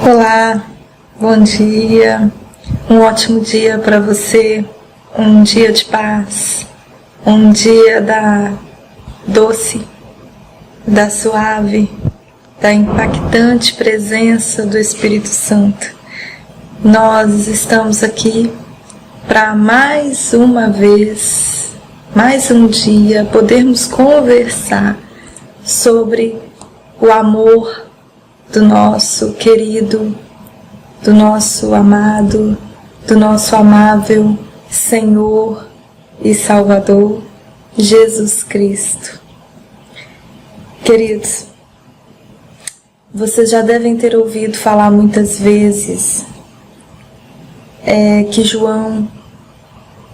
Olá, bom dia, um ótimo dia para você, um dia de paz, um dia da doce, da suave, da impactante presença do Espírito Santo. Nós estamos aqui para mais uma vez, mais um dia, podermos conversar sobre o amor do nosso querido, do nosso amado, do nosso amável Senhor e Salvador, Jesus Cristo. Queridos, vocês já devem ter ouvido falar muitas vezes que João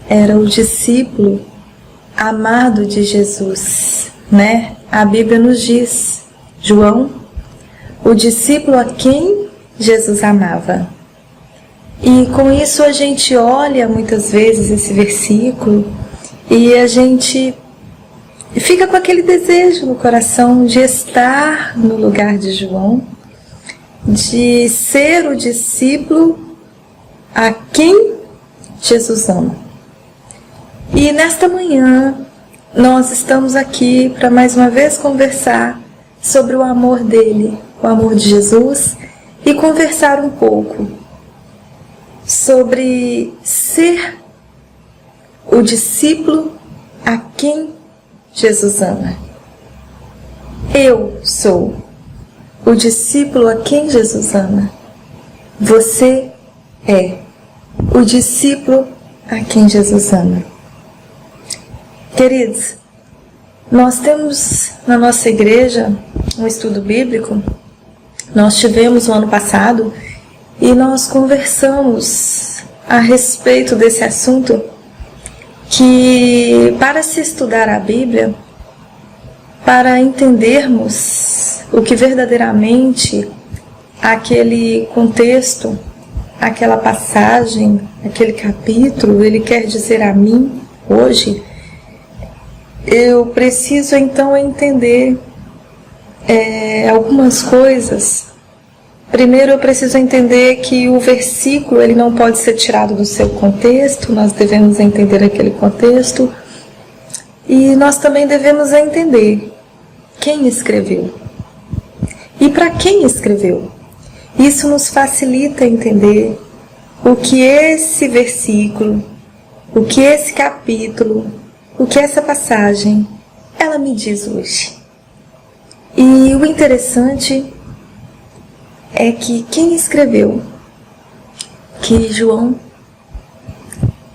era o discípulo amado de Jesus, né? A Bíblia nos diz, João, o discípulo a quem Jesus amava. E com isso a gente olha muitas vezes esse versículo e a gente fica com aquele desejo no coração de estar no lugar de João, de ser o discípulo a quem Jesus ama. E nesta manhã nós estamos aqui para mais uma vez conversar sobre o amor dele, o amor de Jesus, e conversar um pouco sobre ser o discípulo a quem Jesus ama. Eu sou o discípulo a quem Jesus ama. Você é o discípulo a quem Jesus ama. Queridos, nós temos na nossa igreja um estudo bíblico. Nós tivemos o ano passado e nós conversamos a respeito desse assunto, que para se estudar a Bíblia, para entendermos o que verdadeiramente aquele contexto, aquela passagem, aquele capítulo, ele quer dizer a mim hoje, eu preciso então entender algumas coisas. Primeiro eu preciso entender que o versículo ele não pode ser tirado do seu contexto, nós devemos entender aquele contexto. E nós também devemos entender quem escreveu e para quem escreveu. Isso nos facilita entender o que esse versículo, o que esse capítulo, o que essa passagem, ela me diz hoje. E o interessante é que quem escreveu que João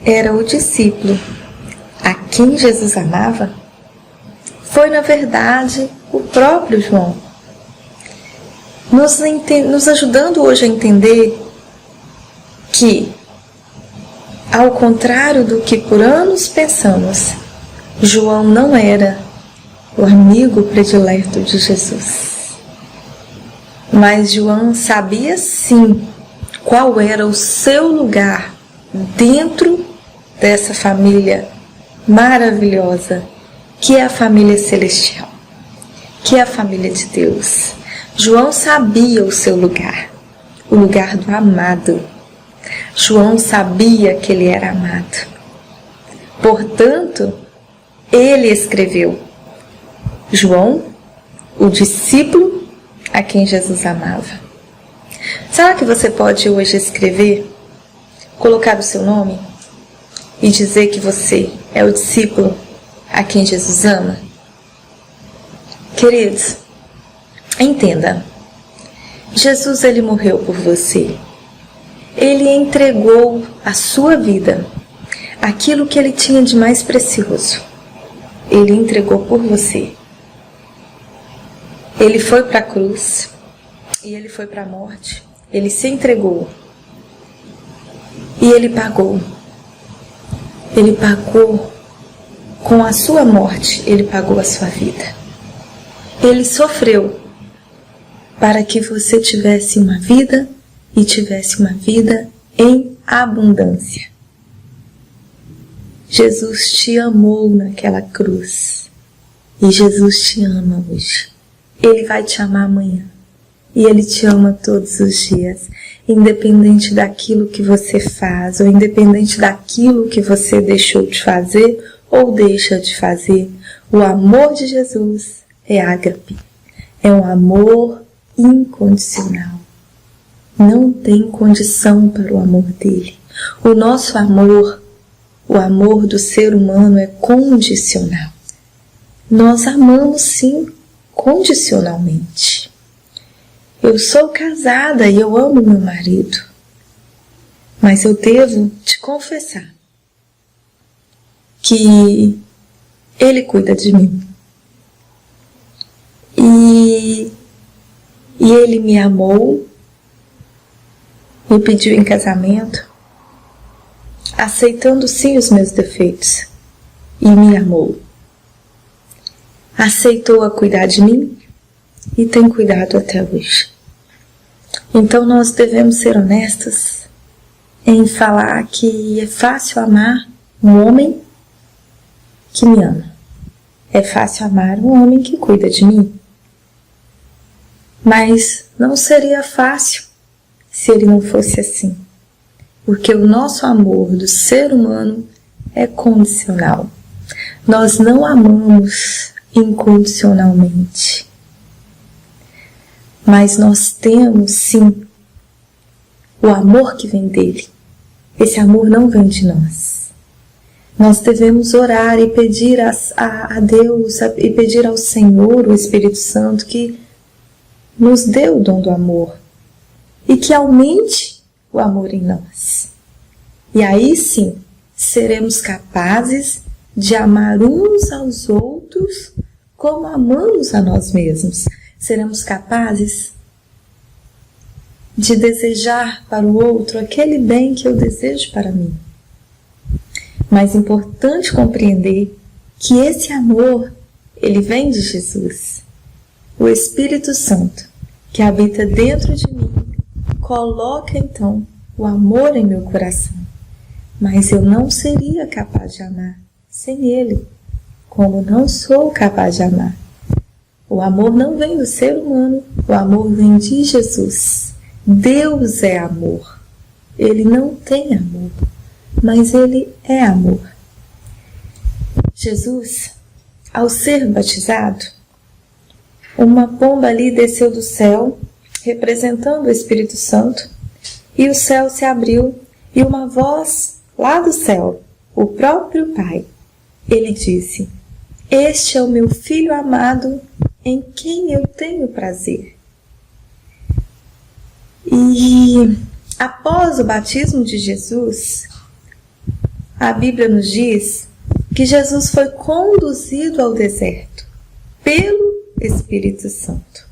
era o discípulo a quem Jesus amava foi, na verdade, o próprio João, nos ajudando hoje a entender que, ao contrário do que por anos pensamos, João não era o amigo predileto de Jesus. Mas João sabia sim qual era o seu lugar dentro dessa família maravilhosa, que é a família celestial, que é a família de Deus. João sabia o seu lugar, o lugar do amado. João sabia que ele era amado. Portanto, ele escreveu: João, o discípulo a quem Jesus amava. Será que você pode hoje escrever, colocar o seu nome e dizer que você é o discípulo a quem Jesus ama? Queridos, entenda, Jesus ele morreu por você. Ele entregou a sua vida, aquilo que ele tinha de mais precioso. Ele entregou por você. Ele foi para a cruz e ele foi para a morte. Ele se entregou e ele pagou. Ele pagou com a sua morte, ele pagou a sua vida. Ele sofreu para que você tivesse uma vida e tivesse uma vida em abundância. Jesus te amou naquela cruz e Jesus te ama hoje. Ele vai te amar amanhã. E Ele te ama todos os dias, independente daquilo que você faz, ou independente daquilo que você deixou de fazer ou deixa de fazer. O amor de Jesus é ágape, é um amor incondicional. Não tem condição para o amor dele. O nosso amor, o amor do ser humano é condicional. Nós amamos sim, condicionalmente. Eu sou casada e eu amo meu marido, mas eu devo te confessar que ele cuida de mim. E ele me amou, me pediu em casamento, aceitando sim os meus defeitos, e me amou. Aceitou a cuidar de mim e tem cuidado até hoje. Então nós devemos ser honestos em falar que é fácil amar um homem que me ama. É fácil amar um homem que cuida de mim. Mas não seria fácil se ele não fosse assim. Porque o nosso amor do ser humano é condicional. Nós não amamos incondicionalmente. Mas nós temos, sim, o amor que vem dele. Esse amor não vem de nós. Nós devemos orar e pedir a Deus e pedir ao Senhor, o Espírito Santo, que nos dê o dom do amor e que aumente o amor em nós. E aí sim, seremos capazes de amar uns aos outros como amamos a nós mesmos. Seremos capazes de desejar para o outro aquele bem que eu desejo para mim. Mas é importante compreender que esse amor, ele vem de Jesus. O Espírito Santo, que habita dentro de mim, coloca então o amor em meu coração. Mas eu não seria capaz de amar sem ele, como não sou capaz de amar. O amor não vem do ser humano, o amor vem de Jesus. Deus é amor. Ele não tem amor, mas ele é amor. Jesus, ao ser batizado, uma pomba ali desceu do céu, representando o Espírito Santo, e o céu se abriu, e uma voz lá do céu, o próprio Pai, ele disse: "Este é o meu Filho amado, em quem eu tenho prazer." E após o batismo de Jesus, a Bíblia nos diz que Jesus foi conduzido ao deserto pelo Espírito Santo.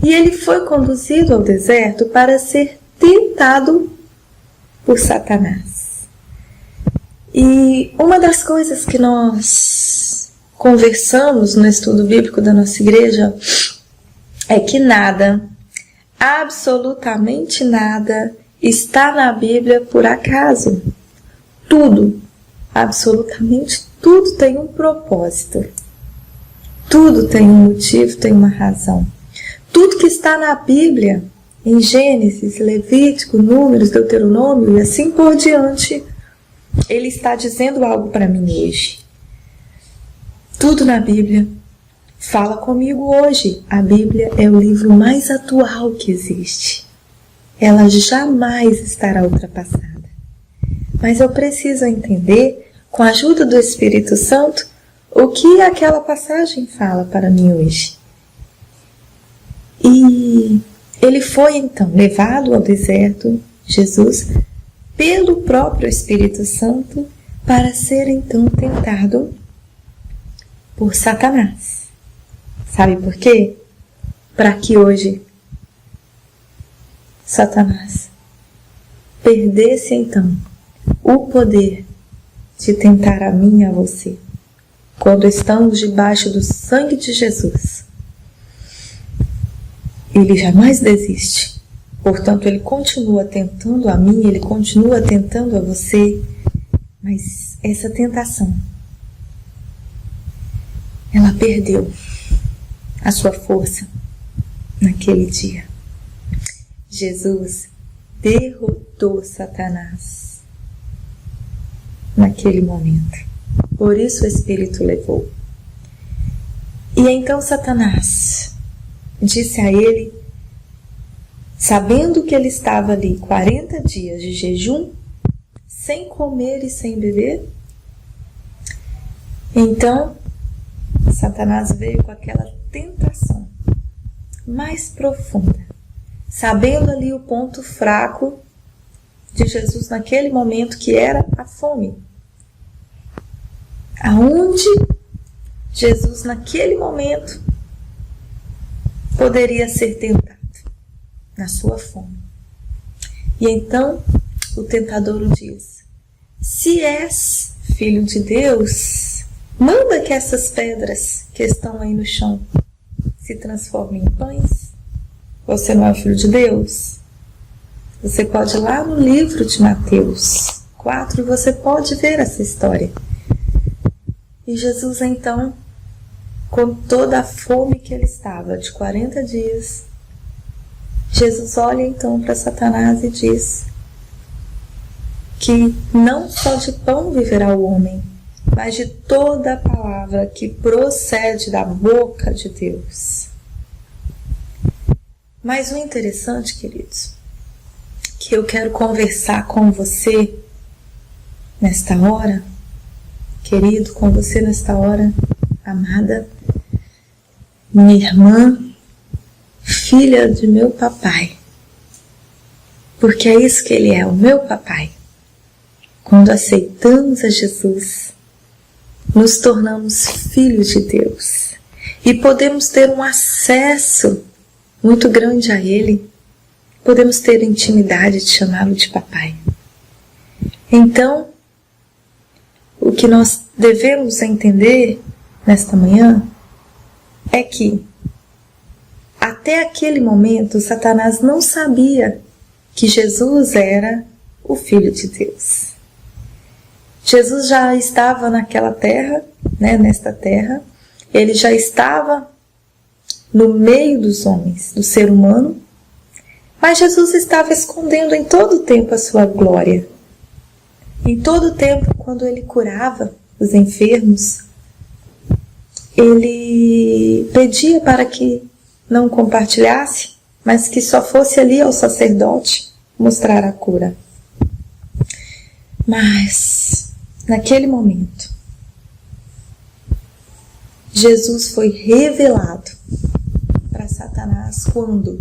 E ele foi conduzido ao deserto para ser tentado por Satanás. E uma das coisas que nós conversamos no estudo bíblico da nossa igreja é que nada, absolutamente nada, está na Bíblia por acaso. Tudo, absolutamente tudo tem um propósito. Tudo tem um motivo, tem uma razão. Tudo que está na Bíblia, em Gênesis, Levítico, Números, Deuteronômio e assim por diante, ele está dizendo algo para mim hoje. Tudo na Bíblia fala comigo hoje. A Bíblia é o livro mais atual que existe. Ela jamais estará ultrapassada. Mas eu preciso entender, com a ajuda do Espírito Santo, o que aquela passagem fala para mim hoje. E ele foi então levado ao deserto, Jesus, pelo próprio Espírito Santo, para ser então tentado por Satanás. Sabe por quê? Para que hoje Satanás perdesse então o poder de tentar a mim e a você. Quando estamos debaixo do sangue de Jesus, ele jamais desiste. Portanto, ele continua tentando a mim, ele continua tentando a você. Mas essa tentação, ela perdeu a sua força naquele dia. Jesus derrotou Satanás naquele momento. Por isso o Espírito levou. E então Satanás disse a ele, sabendo que ele estava ali 40 dias de jejum, sem comer e sem beber, então Satanás veio com aquela tentação mais profunda, sabendo ali o ponto fraco de Jesus naquele momento, que era a fome. Aonde Jesus naquele momento poderia ser tentado? Na sua fome. E então o tentador o diz: se és filho de Deus, manda que essas pedras que estão aí no chão se transformem em pães. Você não é o filho de Deus? Você pode ir lá no livro de Mateus 4 e você pode ver essa história. E Jesus então, com toda a fome que ele estava, de 40 dias, Jesus olha então para Satanás e diz que não só de pão viverá o homem, mas de toda a palavra que procede da boca de Deus. Mas o interessante, queridos, que eu quero conversar com você nesta hora, querido, com você nesta hora, amada, minha irmã, filha de meu papai, porque é isso que ele é, o meu papai. Quando aceitamos a Jesus, nos tornamos filhos de Deus e podemos ter um acesso muito grande a ele, podemos ter intimidade de chamá-lo de papai. Então, o que nós devemos entender nesta manhã é que até aquele momento Satanás não sabia que Jesus era o Filho de Deus. Jesus já estava naquela terra, nesta terra, ele já estava no meio dos homens, do ser humano, mas Jesus estava escondendo em todo o tempo a sua glória. Em todo o tempo, quando ele curava os enfermos, ele pedia para que não compartilhasse, mas que só fosse ali ao sacerdote mostrar a cura. Mas, naquele momento, Jesus foi revelado para Satanás quando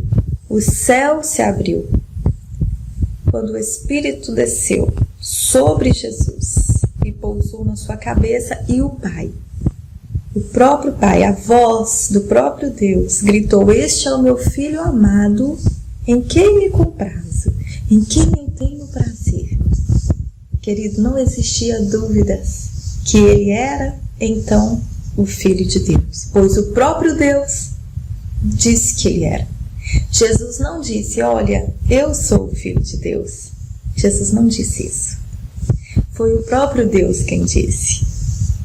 o céu se abriu, quando o Espírito desceu sobre Jesus e pousou na sua cabeça, e o Pai, o próprio Pai, a voz do próprio Deus, gritou: este é o meu Filho amado, em quem me comprazo, em quem eu tenho prazer. Querido, não existia dúvidas que ele era, então, o Filho de Deus, pois o próprio Deus disse que ele era. Jesus não disse: olha, eu sou o Filho de Deus. Jesus não disse isso. Foi o próprio Deus quem disse.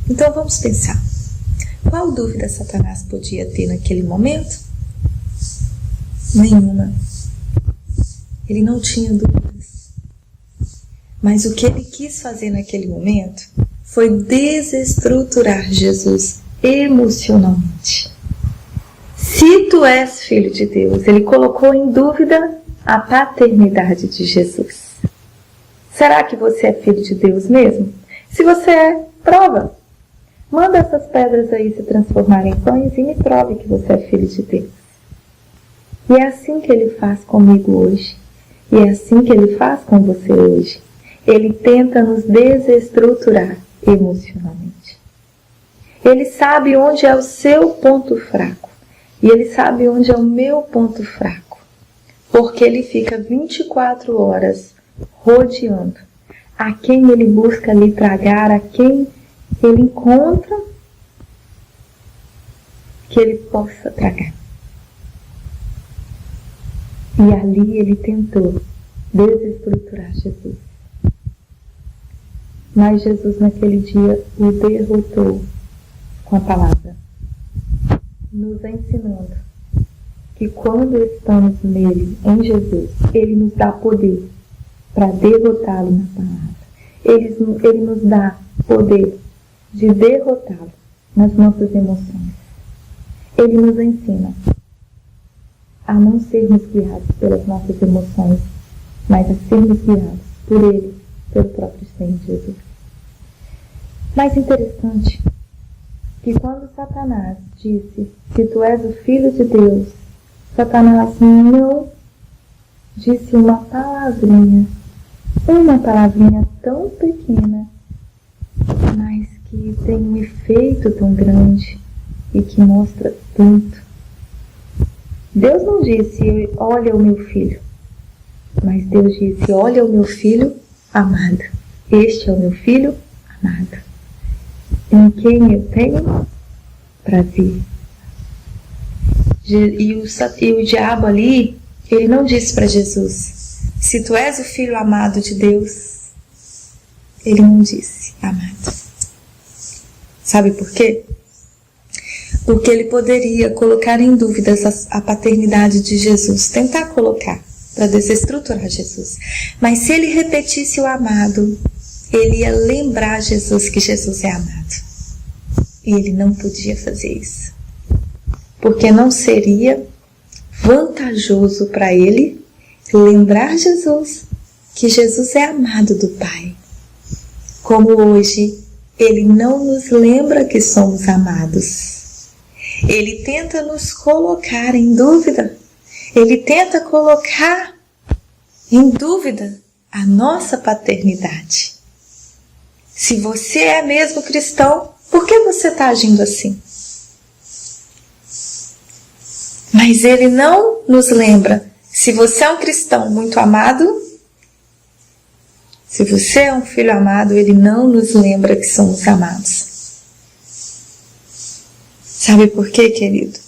Então vamos pensar. Qual dúvida Satanás podia ter naquele momento? Nenhuma. Ele não tinha dúvidas. Mas o que ele quis fazer naquele momento foi desestruturar Jesus emocionalmente. Se tu és filho de Deus, ele colocou em dúvida a paternidade de Jesus. Será que você é filho de Deus mesmo? Se você é, prova. Manda essas pedras aí se transformarem em pães e me prove que você é filho de Deus. E é assim que ele faz comigo hoje. E é assim que ele faz com você hoje. Ele tenta nos desestruturar emocionalmente. Ele sabe onde é o seu ponto fraco. E ele sabe onde é o meu ponto fraco. Porque ele fica 24 horas rodeando a quem ele busca lhe tragar, a quem ele encontra que ele possa tragar. E ali ele tentou desestruturar Jesus. Mas Jesus naquele dia o derrotou com a palavra, nos ensinando que quando estamos nele, em Jesus, ele nos dá poder para derrotá-lo na palavra. Ele nos dá poder de derrotá-lo nas nossas emoções. Ele nos ensina a não sermos guiados pelas nossas emoções, mas a sermos guiados por ele, pelo próprio Senhor Jesus. Mais interessante que quando Satanás disse: se tu és o Filho de Deus, Satanás não disse uma palavrinha tão pequena, mas que tem um efeito tão grande e que mostra tanto. Deus não disse: olha o meu filho, mas Deus disse: olha o meu filho amado. Este é o meu filho amado, em quem eu tenho prazer. E o diabo ali, ele não disse para Jesus: se tu és o filho amado de Deus. Ele não disse amado. Sabe por quê? Porque ele poderia colocar em dúvidas a paternidade de Jesus, tentar colocar para desestruturar Jesus. Mas se ele repetisse o amado, ele ia lembrar Jesus que Jesus é amado. E ele não podia fazer isso, porque não seria vantajoso para ele lembrar Jesus que Jesus é amado do Pai. Como hoje ele não nos lembra que somos amados. Ele tenta nos colocar em dúvida. Ele tenta colocar em dúvida a nossa paternidade. Se você é mesmo cristão, por que você está agindo assim? Mas ele não nos lembra. Se você é um cristão muito amado, se você é um filho amado, ele não nos lembra que somos amados. Sabe por quê, querido?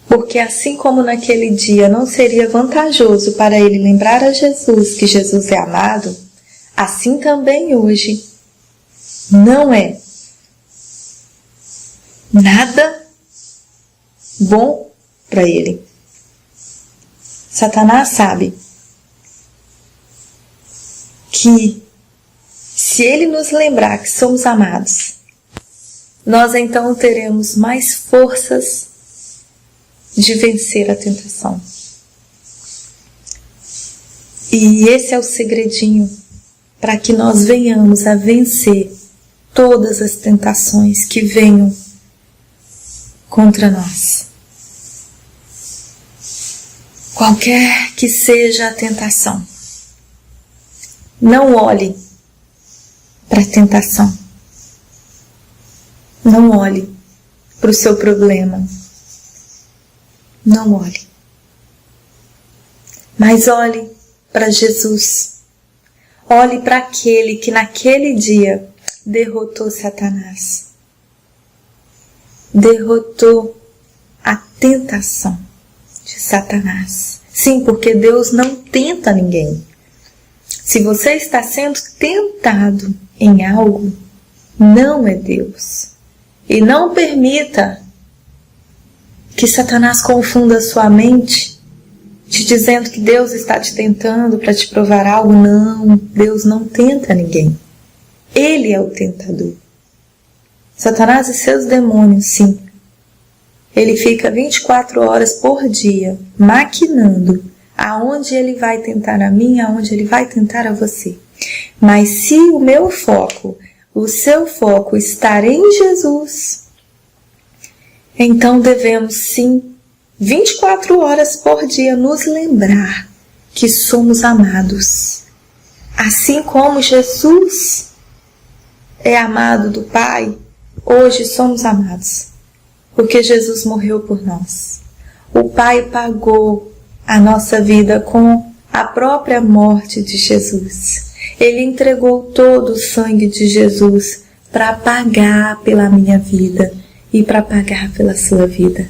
Porque assim como naquele dia não seria vantajoso para ele lembrar a Jesus que Jesus é amado, assim também hoje não é nada bom para ele. Satanás sabe que se ele nos lembrar que somos amados, nós então teremos mais forças de vencer a tentação. E esse é o segredinho para que nós venhamos a vencer todas as tentações que venham contra nós. Qualquer que seja a tentação, não olhe para a tentação. Não olhe para o seu problema. Não olhe. Mas olhe para Jesus. Olhe para aquele que naquele dia derrotou Satanás. Derrotou a tentação de Satanás. Sim, porque Deus não tenta ninguém. Se você está sendo tentado em algo, não é Deus. E não permita que Satanás confunda sua mente, te dizendo que Deus está te tentando para te provar algo. Não, Deus não tenta ninguém. Ele é o tentador. Satanás e seus demônios, sim. Ele fica 24 horas por dia maquinando aonde ele vai tentar a mim, aonde ele vai tentar a você. Mas se o meu foco, o seu foco estar em Jesus, então devemos sim, 24 horas por dia, nos lembrar que somos amados. Assim como Jesus é amado do Pai, hoje somos amados, porque Jesus morreu por nós. O Pai pagou a nossa vida com a própria morte de Jesus. Ele entregou todo o sangue de Jesus para pagar pela minha vida e para pagar pela sua vida.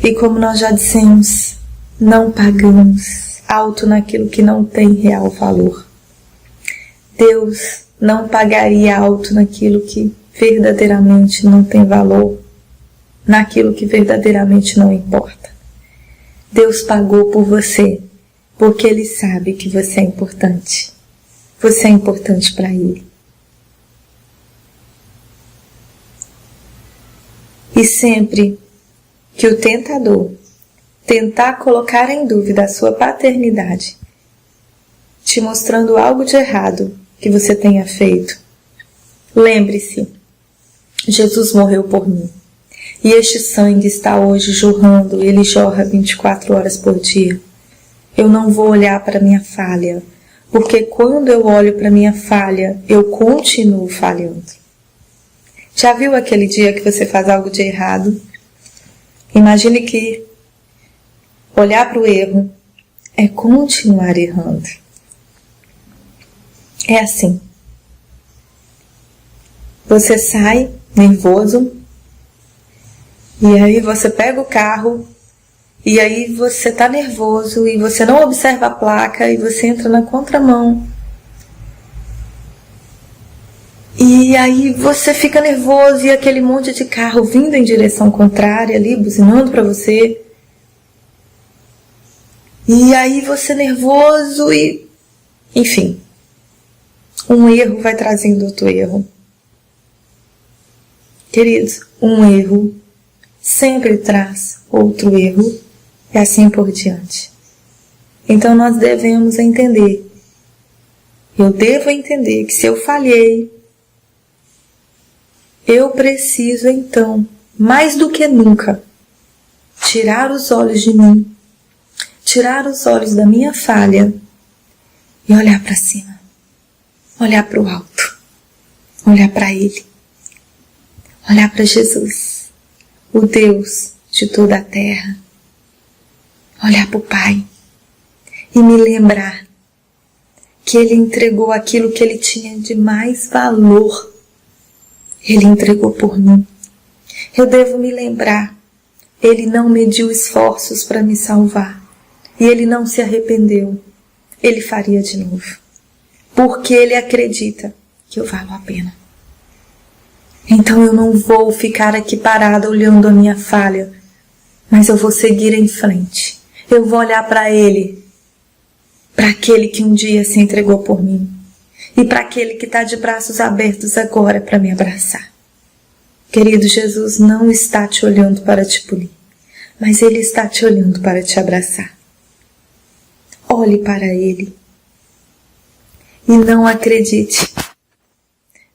E como nós já dissemos, não pagamos alto naquilo que não tem real valor. Deus não pagaria alto naquilo que verdadeiramente não tem valor. naquilo que verdadeiramente não importa. Deus pagou por você, porque Ele sabe que você é importante. Você é importante para Ele. E sempre que o tentador tentar colocar em dúvida a sua paternidade, te mostrando algo de errado que você tenha feito, lembre-se, Jesus morreu por mim. E este sangue está hoje jorrando, ele jorra 24 horas por dia. Eu não vou olhar para minha falha, porque quando eu olho para minha falha, eu continuo falhando. Já viu aquele dia que você faz algo de errado? Imagine que olhar para o erro é continuar errando. É assim. Você sai nervoso, e aí você pega o carro, e aí você está nervoso, e você não observa a placa, e você entra na contramão. E aí você fica nervoso, e aquele monte de carro vindo em direção contrária ali, buzinando para você. E aí você nervoso e... enfim, um erro vai trazendo outro erro. Queridos, um erro sempre traz outro erro e assim por diante. Então nós devemos entender. Eu devo entender que se eu falhei, eu preciso então, mais do que nunca, tirar os olhos de mim, tirar os olhos da minha falha e olhar para cima, olhar para o alto, olhar para Ele, olhar para Jesus, o Deus de toda a terra, olhar para o Pai e me lembrar que Ele entregou aquilo que Ele tinha de mais valor. Ele entregou por mim. Eu devo me lembrar, Ele não mediu esforços para me salvar. E Ele não se arrependeu. Ele faria de novo. Porque Ele acredita que eu valo a pena. Então eu não vou ficar aqui parada olhando a minha falha, mas eu vou seguir em frente. Eu vou olhar para Ele, para aquele que um dia se entregou por mim. E para aquele que está de braços abertos agora para me abraçar. Querido, Jesus não está te olhando para te punir, mas Ele está te olhando para te abraçar. Olhe para Ele. E não acredite.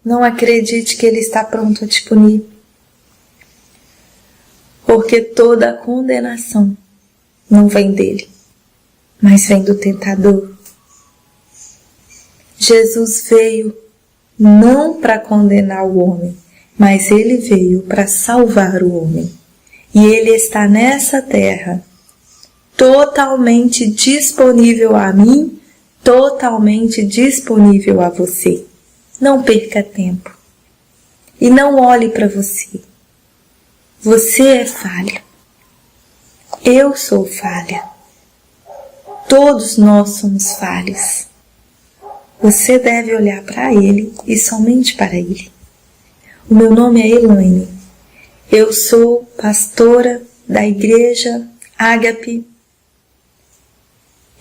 Não acredite que Ele está pronto a te punir. Porque toda a condenação não vem dele, mas vem do tentador. Jesus veio não para condenar o homem, mas Ele veio para salvar o homem. E Ele está nessa terra, totalmente disponível a mim, totalmente disponível a você. Não perca tempo. E não olhe para você. Você é falha. Eu sou falha. Todos nós somos falhos. Você deve olhar para Ele e somente para Ele. O meu nome é Elaine. Eu sou pastora da Igreja Ágape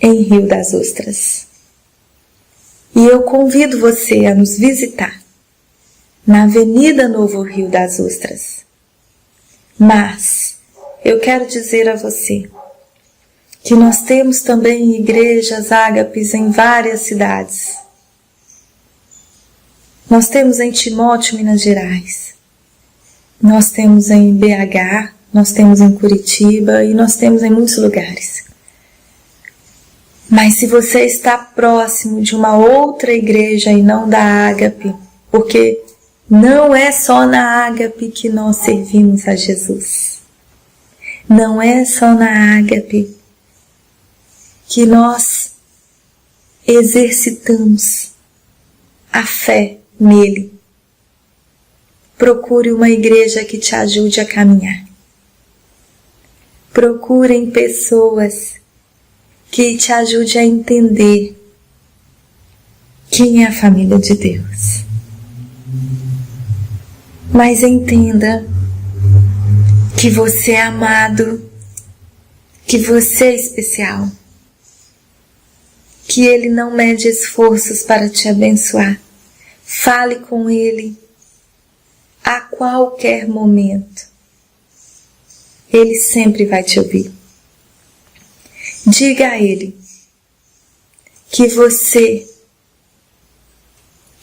em Rio das Ostras. E eu convido você a nos visitar na Avenida Novo Rio das Ostras. Mas eu quero dizer a você que nós temos também igrejas ágapes em várias cidades. Nós temos em Timóteo, Minas Gerais. Nós temos em BH, nós temos em Curitiba e nós temos em muitos lugares. Mas se você está próximo de uma outra igreja e não da Ágape, porque não é só na Ágape que nós servimos a Jesus. Não é só na Ágape que nós exercitamos a fé nele. Procure uma igreja que te ajude a caminhar. Procurem pessoas que te ajude a entender quem é a família de Deus. Mas entenda que você é amado, que você é especial, que Ele não mede esforços para te abençoar. Fale com Ele a qualquer momento. Ele sempre vai te ouvir. Diga a Ele que você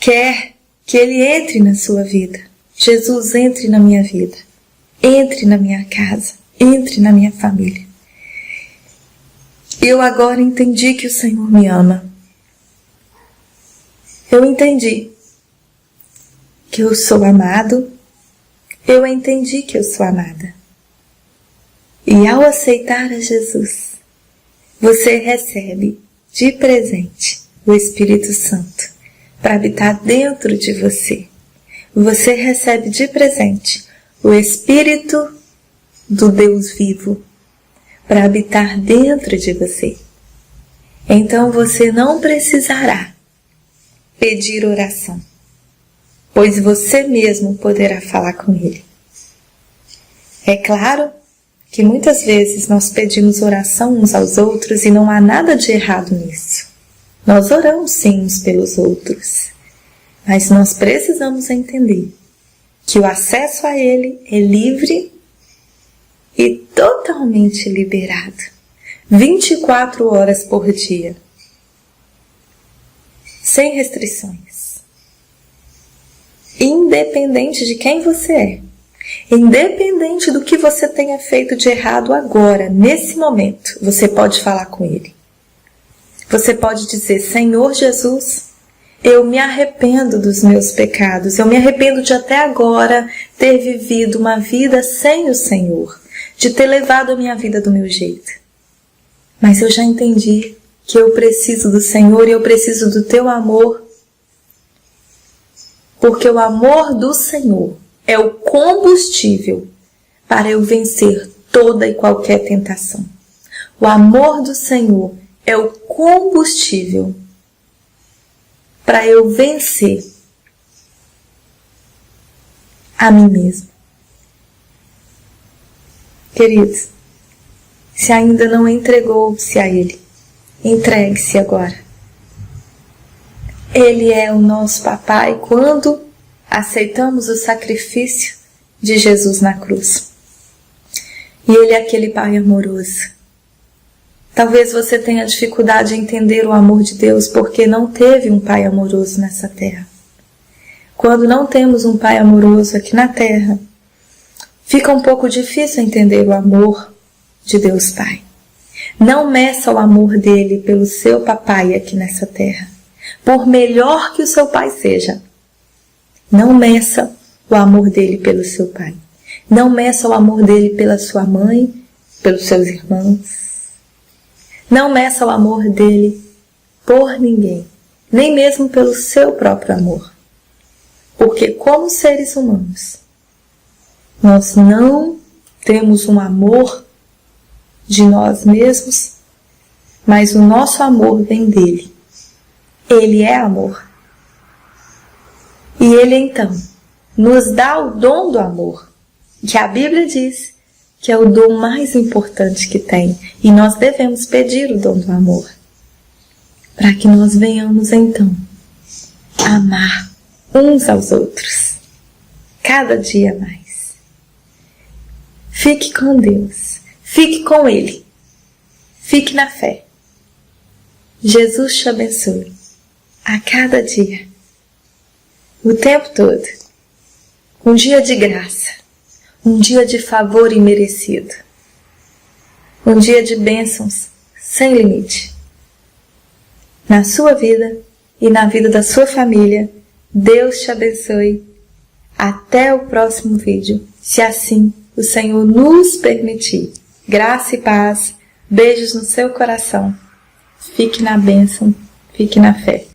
quer que Ele entre na sua vida. Jesus, entre na minha vida, entre na minha casa, entre na minha família. Eu agora entendi que o Senhor me ama. Eu entendi que eu sou amado. Eu entendi que eu sou amada. E ao aceitar a Jesus, você recebe de presente o Espírito Santo para habitar dentro de você. Você recebe de presente o Espírito do Deus vivo para habitar dentro de você. Então você não precisará pedir oração, pois você mesmo poderá falar com Ele. É claro que muitas vezes nós pedimos oração uns aos outros e não há nada de errado nisso. Nós oramos sim uns pelos outros, mas nós precisamos entender que o acesso a Ele é livre e totalmente liberado, 24 horas por dia, sem restrições, independente de quem você é, independente do que você tenha feito de errado agora, nesse momento, você pode falar com Ele. Você pode dizer: Senhor Jesus, eu me arrependo dos meus pecados, eu me arrependo de até agora ter vivido uma vida sem o Senhor, de ter levado a minha vida do meu jeito. Mas eu já entendi que eu preciso do Senhor e eu preciso do Teu amor, porque o amor do Senhor é o combustível para eu vencer toda e qualquer tentação. O amor do Senhor é o combustível para eu vencer a mim mesmo. Queridos, se ainda não entregou-se a Ele, entregue-se agora. Ele é o nosso papai quando aceitamos o sacrifício de Jesus na cruz. E Ele é aquele Pai amoroso. Talvez você tenha dificuldade em entender o amor de Deus porque não teve um Pai amoroso nessa terra. Quando não temos um Pai amoroso aqui na terra, fica um pouco difícil entender o amor de Deus Pai. Não meça o amor dele pelo seu papai aqui nessa terra, por melhor que o seu pai seja. Não meça o amor dele pelo seu pai. Não meça o amor dele pela sua mãe, pelos seus irmãos. Não meça o amor dele por ninguém, nem mesmo pelo seu próprio amor. Porque como seres humanos, nós não temos um amor de nós mesmos, mas o nosso amor vem dele. Ele é amor. E Ele então nos dá o dom do amor, que a Bíblia diz que é o dom mais importante que tem. E nós devemos pedir o dom do amor, para que nós venhamos então amar uns aos outros, cada dia mais. Fique com Deus, fique com Ele, fique na fé. Jesus te abençoe a cada dia, o tempo todo. Um dia de graça, um dia de favor imerecido, um dia de bênçãos sem limite. Na sua vida e na vida da sua família, Deus te abençoe. Até o próximo vídeo, se assim o Senhor nos permitir. Graça e paz, beijos no seu coração. Fique na bênção, fique na fé.